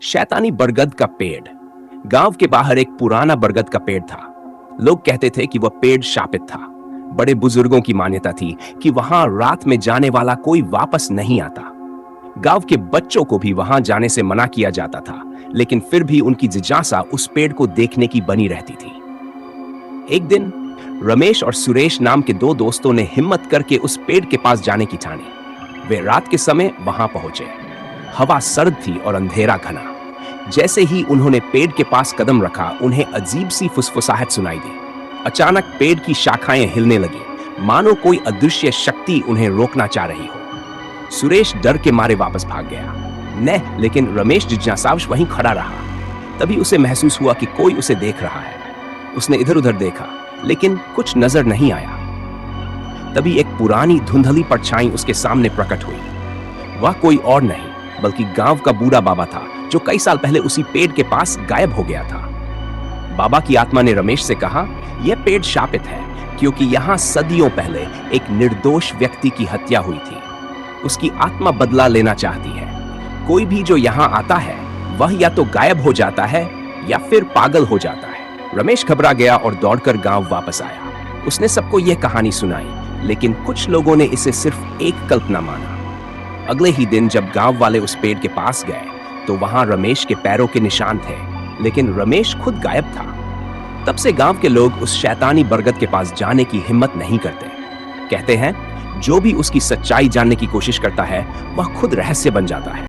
शैतानी बरगद का पेड़। गांव के बाहर एक पुराना बरगद का पेड़ था। लोग कहते थे कि वह पेड़ शापित था। बड़े बुजुर्गों की मान्यता थी कि वहां रात में जाने वाला कोई वापस नहीं आता। गांव के बच्चों को भी वहां जाने से मना किया जाता था, लेकिन फिर भी उनकी जिज्ञासा उस पेड़ को देखने की बनी रहती थी। एक दिन रमेश और सुरेश नाम के दो दोस्तों ने हिम्मत करके उस पेड़ के पास जाने की ठानी। वे रात के समय वहां पहुंचे। हवा सर्द थी और अंधेरा घना। जैसे ही उन्होंने पेड़ के पास कदम रखा, उन्हें अजीब सी फुसफुसाहट सुनाई दी। अचानक पेड़ की शाखाएं हिलने लगी, मानो कोई अदृश्य शक्ति उन्हें रोकना चाह रही हो। सुरेश डर के मारे वापस भाग गया। लेकिन रमेश जिज्ञासावश वहीं खड़ा रहा। तभी उसे महसूस हुआ कि कोई उसे देख रहा है। उसने इधर उधर देखा, लेकिन कुछ नजर नहीं आया। तभी एक पुरानी धुंधली परछाई उसके सामने प्रकट हुई। वह कोई और नहीं बल्कि गांव का बूढ़ा बाबा था, जो कई साल पहले उसी पेड़ के पास गायब हो गया था। बाबा की आत्मा ने रमेश से कहा, यह पेड़ शापित है क्योंकि यहां सदियों पहले एक निर्दोष व्यक्ति की हत्या हुई थी। उसकी आत्मा बदला लेना चाहती है। कोई भी जो यहां आता है, वह या तो गायब हो जाता है या फिर पागल हो जाता है। रमेश घबरा गया और दौड़कर गांव वापस आया। उसने सबको यह कहानी सुनाई, लेकिन कुछ लोगों ने इसे सिर्फ एक कल्पना माना। अगले ही दिन जब गांव वाले उस पेड़ के पास गए, तो वहां रमेश के पैरों के निशान थे, लेकिन रमेश खुद गायब था। तब से गांव के लोग उस शैतानी बरगद के पास जाने की हिम्मत नहीं करते। कहते हैं, जो भी उसकी सच्चाई जानने की कोशिश करता है, वह खुद रहस्य बन जाता है।